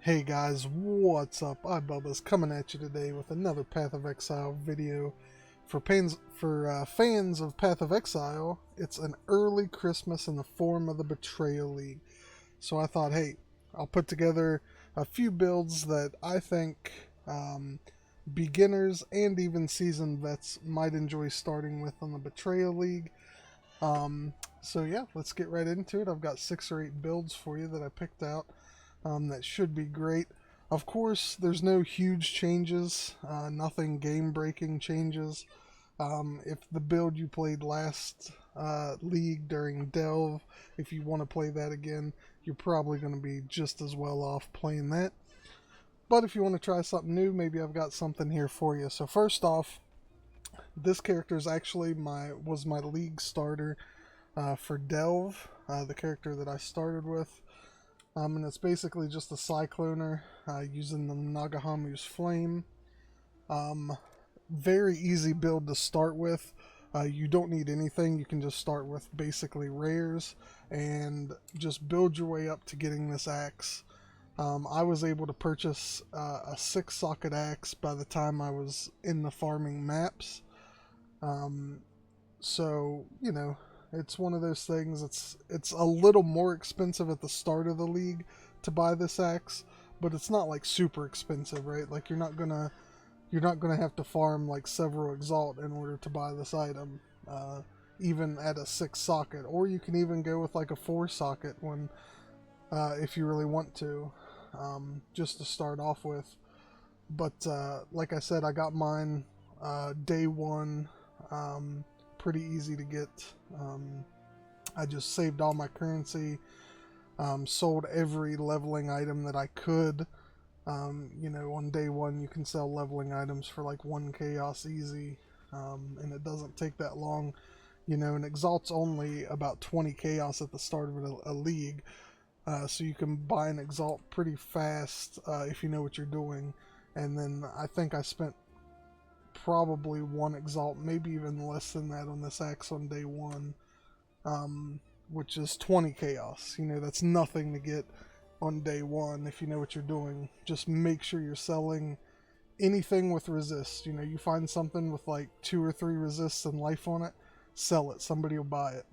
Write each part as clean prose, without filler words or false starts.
Hey guys, what's up? I'm Bubba's coming at you today with another Path of Exile video. For fans of Path of Exile, it's an early Christmas in the form of the Betrayal League. So I thought, hey, I'll put together a few builds that I think beginners and even seasoned vets might enjoy starting with on the Betrayal League. So yeah, let's get right into it. I've got 6 or 8 builds for you that I picked out. That should be great. Of course, there's no huge changes, nothing game-breaking changes. If the build you played last league during Delve, if you want to play that again, you're probably going to be just as well off playing that. But if you want to try something new, maybe I've got something here for you. So first off, this character is actually was my league starter for Delve, the character that I started with. And it's basically just a Cycloner using the Nagahamu's Flame. Very easy build to start with. You don't need anything. You can just start with basically rares and just build your way up to getting this axe. I was able to purchase a 6-socket axe by the time I was in the farming maps. So, you know, it's one of those things. It's a little more expensive at the start of the league to buy this axe, but it's not like super expensive, right? Like you're not gonna have to farm like several exalt in order to buy this item, even at a 6-socket, or you can even go with like a 4-socket one if you really want to, just to start off with. But like I said, I got mine day one. Pretty easy to get. I just saved all my currency, sold every leveling item that I could. You know, on day one you can sell leveling items for like 1 chaos easy, and it doesn't take that long. You know, and Exalt's only about 20 chaos at the start of a league, so you can buy an Exalt pretty fast if you know what you're doing. And then I think I spent probably 1 exalt, maybe even less than that, on this axe on day one, which is 20 chaos. You know, that's nothing to get on day one if you know what you're doing. Just make sure you're selling anything with resist. You know, you find something with like 2 or 3 resists and life on it, sell it. Somebody will buy it.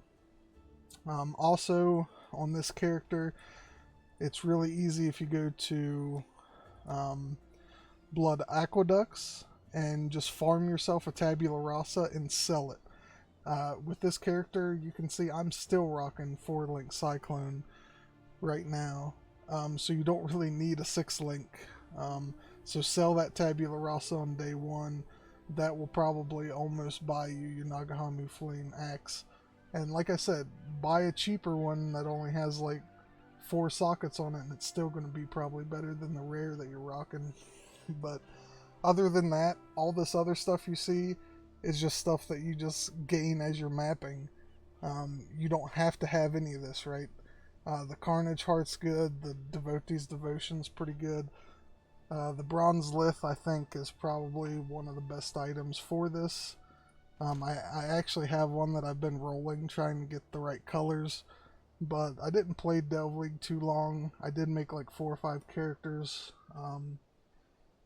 Also, on this character, it's really easy if you go to Blood Aqueducts and just farm yourself a Tabula Rasa and sell it. With this character, you can see I'm still rocking 4-link Cyclone right now, so you don't really need a 6-link. So sell that Tabula Rasa on day one. That will probably almost buy you your Nagahamu Flame axe. And like I said, buy a cheaper one that only has like 4 sockets on it, and it's still going to be probably better than the rare that you're rocking. But other than that, all this other stuff you see is just stuff that you just gain as you're mapping. You don't have to have any of this, right? The Carnage Heart's good. The Devotee's Devotion's pretty good. The Bronze Lith, I think, is probably one of the best items for this. I actually have one that I've been rolling, trying to get the right colors. But I didn't play Delve League too long. I did make like 4 or 5 characters.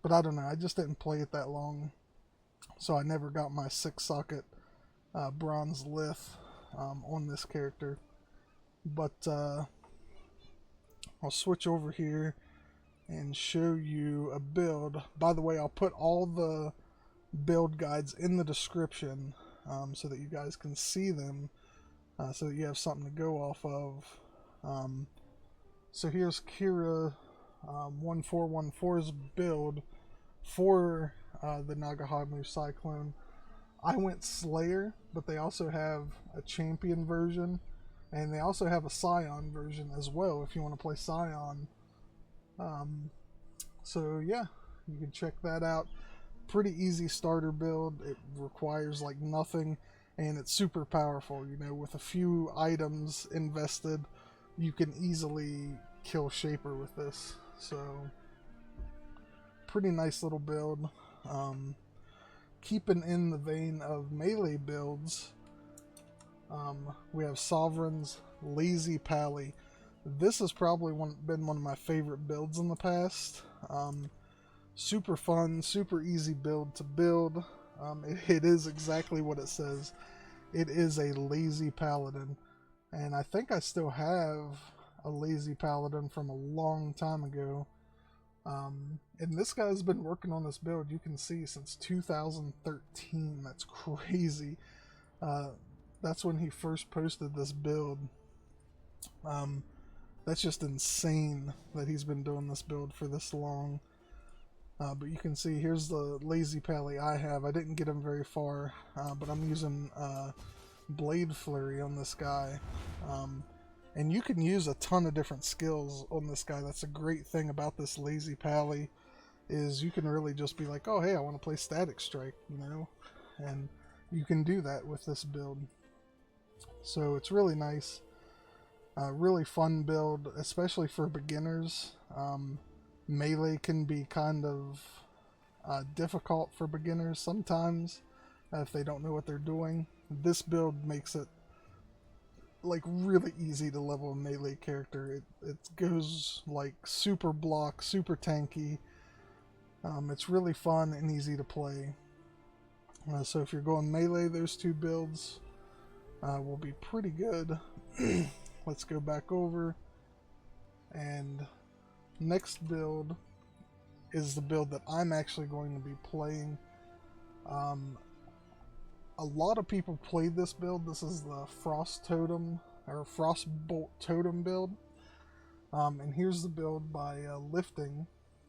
But I don't know, I just didn't play it that long, so I never got my 6-socket Bronze Lith on this character. But I'll switch over here and show you a build. By the way, I'll put all the build guides in the description so that you guys can see them, so that you have something to go off of. So here's Kira 1414's build for the Nagahamu Cyclone. I went Slayer, but they also have a Champion version, and they also have a Scion version as well if you want to play Scion. So yeah, you can check that out. Pretty easy starter build. It requires like nothing, and it's super powerful. You know, with a few items invested, you can easily kill Shaper with this. So pretty nice little build. Keeping in the vein of melee builds, we have Sovereign's Lazy Pally. This has probably been one of my favorite builds in the past. Super fun, super easy build to build. It is exactly what it says. It is a lazy paladin, and I think I still have a lazy paladin from a long time ago. And this guy's been working on this build, you can see, since 2013. That's crazy. That's when he first posted this build. That's just insane that he's been doing this build for this long. But you can see, here's the lazy pally I have. I didn't get him very far, but I'm using Blade Flurry on this guy. And you can use a ton of different skills on this guy. That's a great thing about this lazy pally, is you can really just be like, oh hey, I want to play Static Strike, you know? And you can do that with this build. So it's really nice. Really fun build, especially for beginners. Melee can be kind of difficult for beginners sometimes if they don't know what they're doing. This build makes it like really easy to level a melee character. It goes like super block, super tanky. It's really fun and easy to play. So if you're going melee, those two builds will be pretty good. Let's go back over, and next build is the build that I'm actually going to be playing. A lot of people played this build. This is the Frostbolt Totem build. And here's the build by Lifting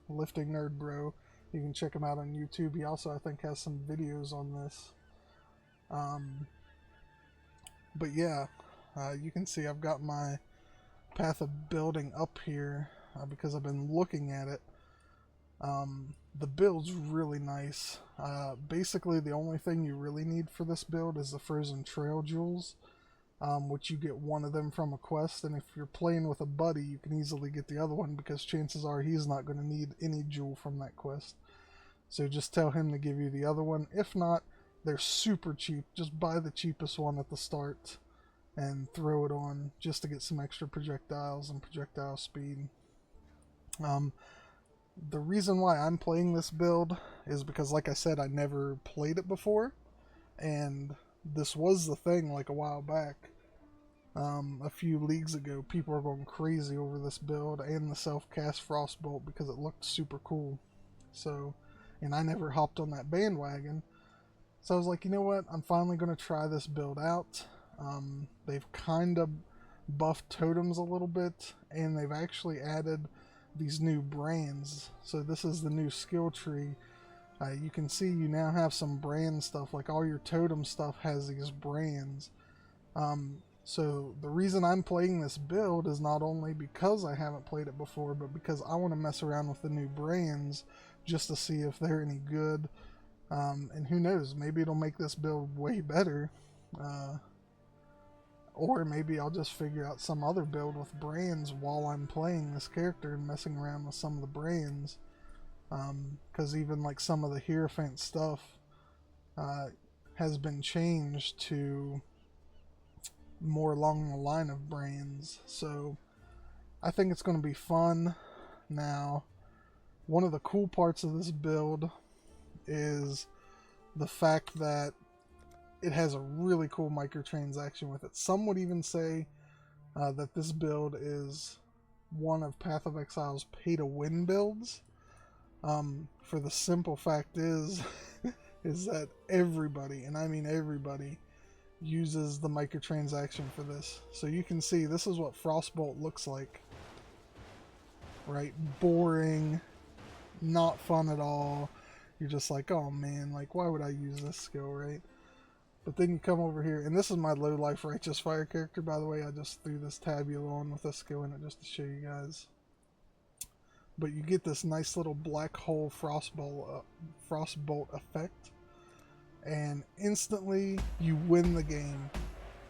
Nerd Bro. You can check him out on YouTube. He also, I think, has some videos on this. But yeah, you can see I've got my path of building up here because I've been looking at it. The build's really nice. Basically, the only thing you really need for this build is the Frozen Trail Jewels, which you get one of them from a quest, and if you're playing with a buddy, you can easily get the other one because chances are he's not going to need any jewel from that quest. So just tell him to give you the other one. If not, they're super cheap. Just buy the cheapest one at the start and throw it on just to get some extra projectiles and projectile speed. The reason why I'm playing this build is because, like I said, I never played it before, and this was the thing like a while back. A few leagues ago, people were going crazy over this build and the self-cast Frostbolt because it looked super cool. So, and I never hopped on that bandwagon. So I was like, you know what, I'm finally going to try this build out. They've kind of buffed totems a little bit, and they've actually added these new brands. So this is the new skill tree. You can see you now have some brand stuff, like all your totem stuff has these brands. So the reason I'm playing this build is not only because I haven't played it before, but because I want to mess around with the new brands just to see if they're any good. And who knows, maybe it'll make this build way better. Or maybe I'll just figure out some other build with brands while I'm playing this character and messing around with some of the brands. Because even like some of the Hierophant stuff has been changed to more along the line of brands. So I think it's going to be fun. Now, one of the cool parts of this build is the fact that it has a really cool microtransaction with it. Some would even say that this build is one of Path of Exile's pay-to-win builds. For the simple fact is that everybody, and I mean everybody, uses the microtransaction for this. So you can see this is what Frostbolt looks like. Right? Boring, not fun at all. You're just like, oh man, like why would I use this skill, right? But then you come over here, and this is my low life Righteous Fire character, by the way. I just threw this tabula on with a skill in it just to show you guys. But you get this nice little black hole Frostbolt effect, and instantly you win the game.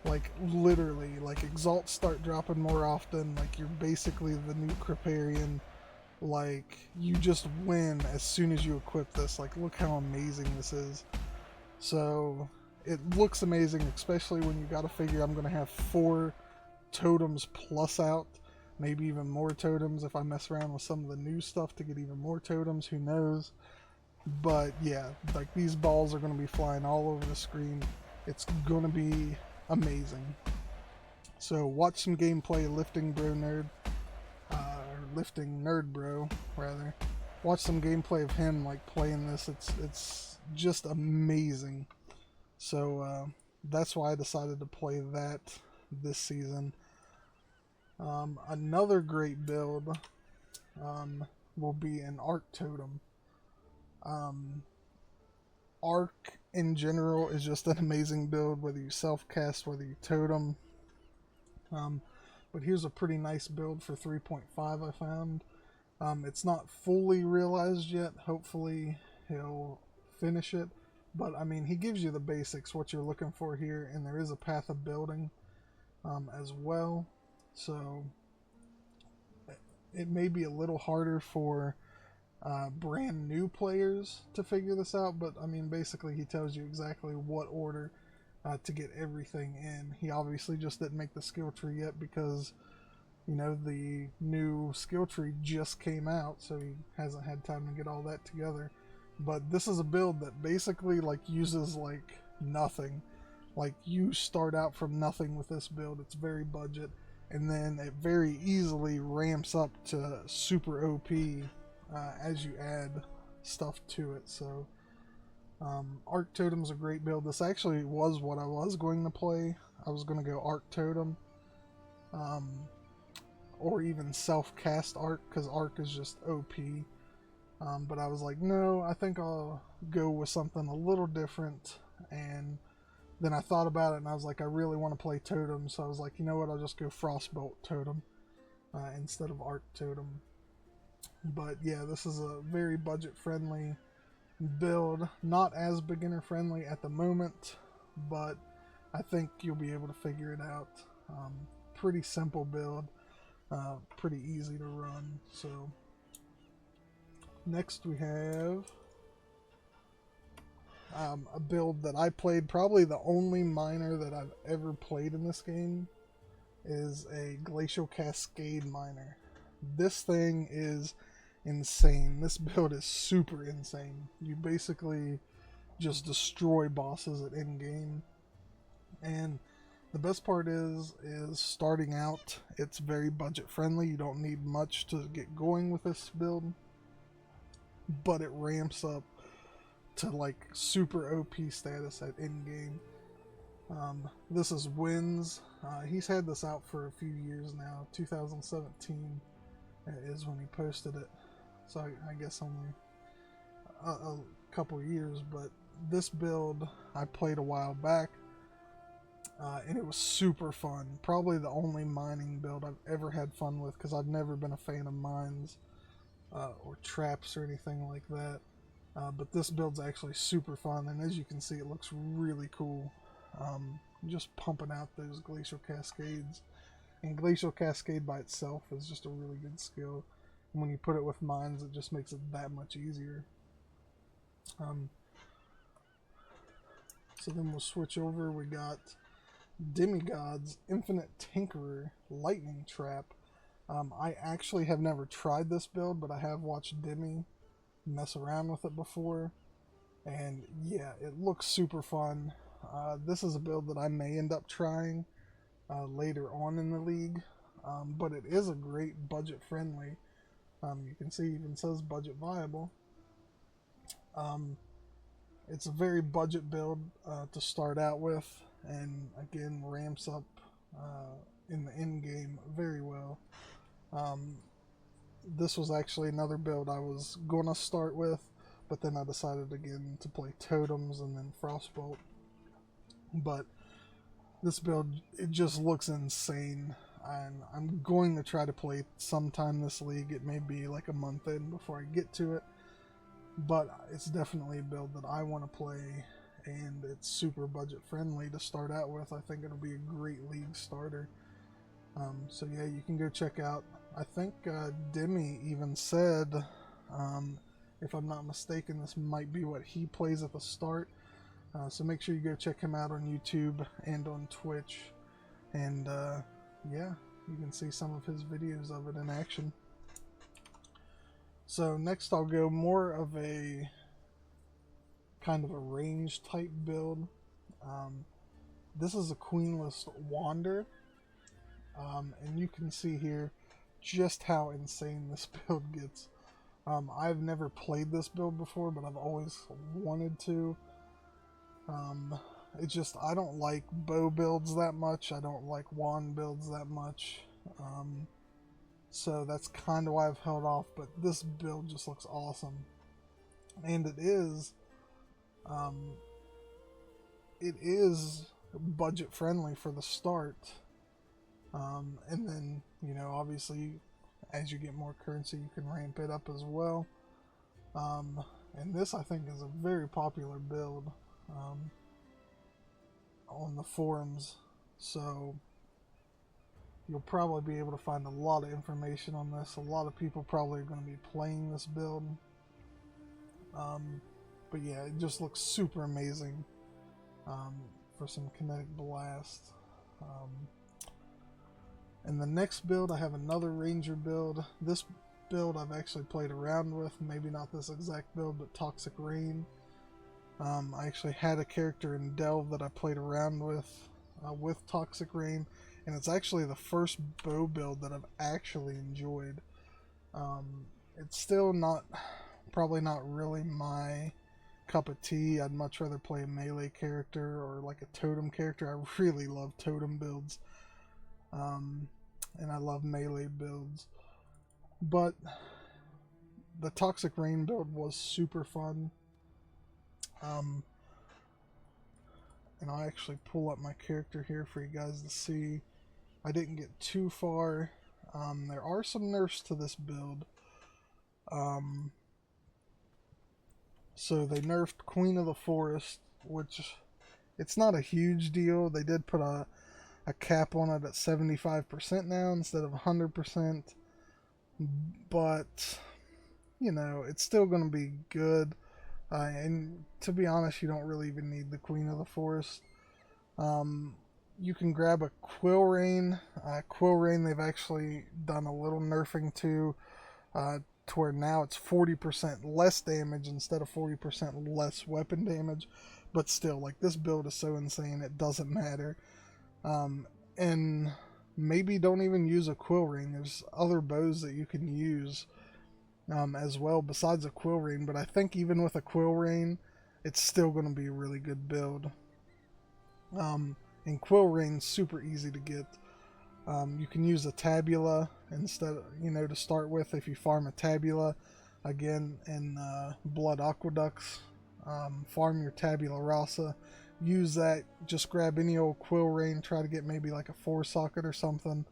Like literally, like exalts start dropping more often. Like you're basically the new Creparian. Like you just win as soon as you equip this. Like look how amazing this is. So it looks amazing, especially when you got to figure I'm going to have 4 totems plus out maybe even more totems if I mess around with some of the new stuff to get even more totems, who knows. But yeah, like these balls are going to be flying all over the screen. It's going to be amazing. So watch some gameplay, Lifting Bro Nerd, or Lifting Nerd Bro rather. Watch some gameplay of him like playing this. It's just amazing. So that's why I decided to play that this season. Another great build will be an Arc Totem. Arc in general is just an amazing build, whether you self-cast, whether you totem. But here's a pretty nice build for 3.5 I found. It's not fully realized yet. Hopefully he'll finish it. But I mean, he gives you the basics, what you're looking for here, and there is a path of building as well. So it may be a little harder for brand new players to figure this out, but I mean, basically he tells you exactly what order to get everything in. He obviously just didn't make the skill tree yet because, you know, the new skill tree just came out, so he hasn't had time to get all that together. But this is a build that basically like uses like nothing. Like you start out from nothing with this build. It's very budget, and then it very easily ramps up to super OP as you add stuff to it. So Arc Totem's a great build. This actually was what I was going to play. I was going to go Arc Totem, or even self-cast Arc, because Arc is just OP. But I was like, no, I think I'll go with something a little different. And then I thought about it, and I was like, I really want to play Totem, so I was like, you know what, I'll just go Frostbolt Totem instead of Arc Totem. But yeah, this is a very budget-friendly build. Not as beginner-friendly at the moment, but I think you'll be able to figure it out. Pretty simple build, pretty easy to run. So next we have a build that I played, probably the only miner that I've ever played in this game, is a Glacial Cascade miner. This thing is insane. This build is super insane. You basically just destroy bosses at end game. And the best part is starting out, it's very budget friendly. You don't need much to get going with this build, but it ramps up to like super OP status at end game. This is Wins. He's had this out for a few years now. 2017 is when he posted it, so I guess only a couple years. But this build I played a while back, and it was super fun. Probably the only mining build I've ever had fun with, because I've never been a fan of mines or traps or anything like that. But this build's actually super fun, and as you can see, it looks really cool. Just pumping out those Glacial Cascades. And Glacial Cascade by itself is just a really good skill. And when you put it with mines, it just makes it that much easier. So then we'll switch over. We got Demigod's Infinite Tinkerer Lightning Trap. I actually have never tried this build, but I have watched Demi mess around with it before. And yeah, it looks super fun. This is a build that I may end up trying later on in the league, but it is a great budget friendly. You can see it even says budget viable. It's a very budget build to start out with, and again ramps up in the end game very well. This was actually another build I was gonna start with, but then I decided again to play Totems and then Frostbolt. But this build, it just looks insane, and I'm going to try to play sometime this league. It may be like a month in before I get to it, but it's definitely a build that I want to play, and it's super budget friendly to start out with. I think it'll be a great league starter. So yeah, you can go check out, I think Demi even said, if I'm not mistaken, this might be what he plays at the start. So make sure you go check him out on YouTube and on Twitch. And yeah, you can see some of his videos of it in action. So next I'll go more of a kind of a range type build. This is a Queenless Wander, and you can see here just how insane this build gets. I've never played this build before, but I've always wanted to. It's just, I don't like bow builds that much. I don't like wand builds that much. So that's kind of why I've held off, but this build just looks awesome. And it is budget friendly for the start. And then, you know, obviously as you get more currency, you can ramp it up as well. And this, I think, is a very popular build on the forums, so you'll probably be able to find a lot of information on this. A lot of people probably are going to be playing this build. But yeah, it just looks super amazing for some kinetic blast. And the next build, I have another ranger build. This build I've actually played around with, maybe not this exact build, but Toxic Rain. I actually had a character in Delve that I played around with Toxic Rain, and it's actually the first bow build that I've actually enjoyed. It's still probably not really my cup of tea. I'd much rather play a melee character or like a totem character. I really love totem builds, and I love melee builds. But the Toxic Rain build was super fun. And I'll actually pull up my character here for you guys to see. I didn't get too far. There are some nerfs to this build. So they nerfed Queen of the Forest, which it's not a huge deal. They did put a cap on it at 75% now instead of 100%. But, you know, it's still going to be good. And to be honest, you don't really even need the Queen of the Forest. You can grab a Quill Rain. Quill Rain, they've actually done a little nerfing to where now it's 40% less damage instead of 40% less weapon damage. But still, like, this build is so insane, it doesn't matter. And maybe don't even use a Quill Rain. There's other bows that you can use as well besides a Quill Rain, but I think even with a Quill Rain, it's still going to be a really good build. And Quill Rain's super easy to get. You can use a Tabula instead, you know, to start with if you farm a Tabula. Again, in Blood Aqueducts, farm your Tabula Rasa. Use that, just grab any old Quill Rain, try to get maybe like a 4-socket or something.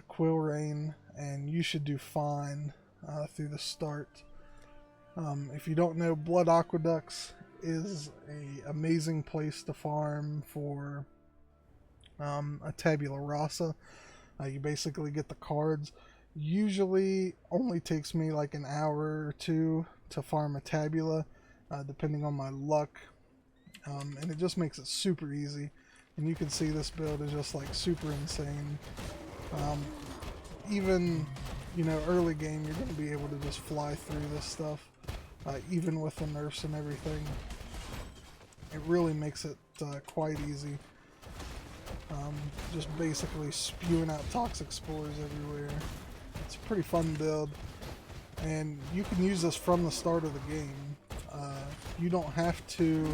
Quill Rain, and you should do fine through the start. If you don't know, Blood Aqueducts is an amazing place to farm for a Tabula Rasa. You basically get the cards. Usually only takes me like an hour or two to farm a Tabula, depending on my luck. And it just makes it super easy. And you can see this build is just like super insane. Even, you know, early game, you're going to be able to just fly through this stuff, even with the nerfs and everything. It really makes it quite easy. Just basically spewing out toxic spores everywhere. It's a pretty fun build, and you can use this from the start of the game. You don't have to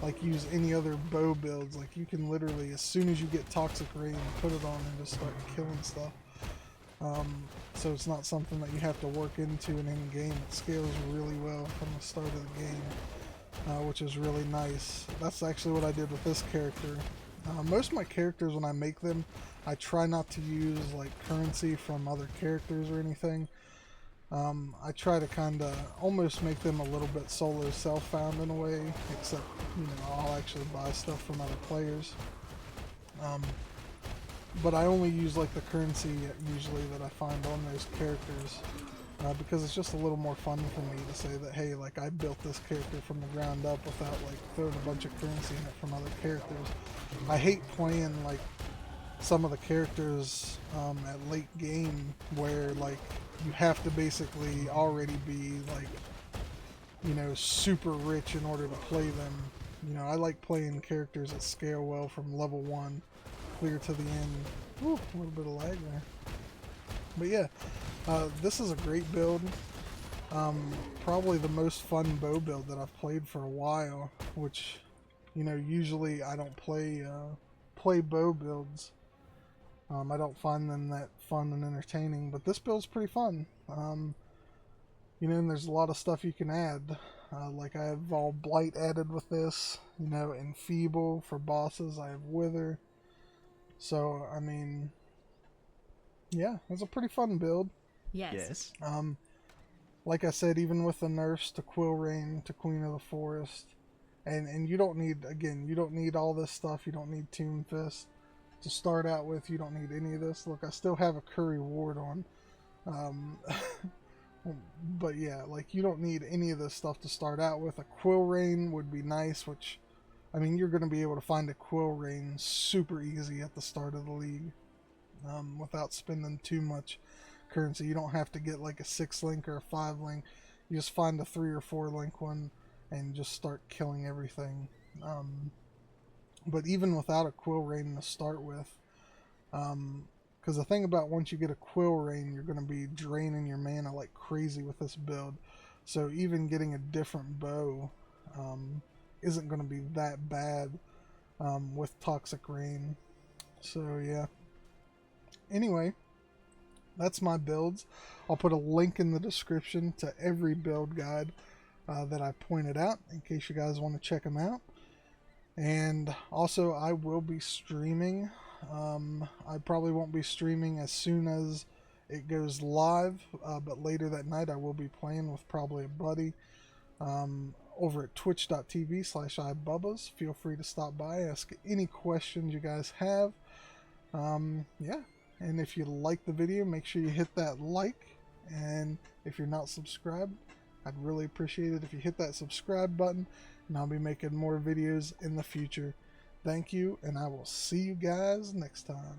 like use any other bow builds. Like, you can literally, as soon as you get Toxic Rain, put it on and just start killing stuff. So it's not something that you have to work into in any game. It scales really well from the start of the game, which is really nice. That's actually what I did with this character. Most of my characters, when I make them, I try not to use like currency from other characters or anything. I try to kind of almost make them a little bit solo self-found in a way, except, you know, I'll actually buy stuff from other players. But I only use like the currency usually that I find on those characters, because it's just a little more fun for me to say that, hey, like, I built this character from the ground up without like throwing a bunch of currency in it from other characters. I hate playing like some of the characters at late game where like you have to basically already be like, you know, super rich in order to play them. You know, I like playing characters that scale well from level 1 clear to the end. Ooh, a little bit of lag there. But yeah, this is a great build. Probably the most fun bow build that I've played for a while, which, you know, usually I don't play bow builds. I don't find them that fun and entertaining, but this build's pretty fun. You know, and there's a lot of stuff you can add. Like I have all Blight added with this, you know, Enfeeble for bosses. I have Wither. So, I mean, yeah, it's a pretty fun build. Yes. Like I said, even with the nerfs to Quillrain, to Queen of the Forest, and you don't need, again, you don't need all this stuff. You don't need Tomb Fist to start out with. You don't need any of this. Look, I still have a Curry Ward on. But yeah, like you don't need any of this stuff to start out with. A Quillrain would be nice, which, I mean, you're going to be able to find a Quillrain super easy at the start of the league without spending too much currency. You don't have to get like a 6-link or a 5-link. You just find a 3 or 4-link one and just start killing everything. But even without a Quillrain to start with, because the thing about once you get a Quillrain, you're going to be draining your mana like crazy with this build. So even getting a different bow isn't going to be that bad with Toxic Rain. So yeah. Anyway, that's my builds. I'll put a link in the description to every build guide that I pointed out in case you guys want to check them out. And also, I will be streaming. I probably won't be streaming as soon as it goes live, but later that night I will be playing with probably a buddy over at twitch.tv/ibubbas. Feel free to stop by, ask any questions you guys have. Yeah, and if you like the video, make sure you hit that like, and if you're not subscribed, I'd really appreciate it if you hit that subscribe button, and I'll be making more videos in the future. Thank you, and I will see you guys next time.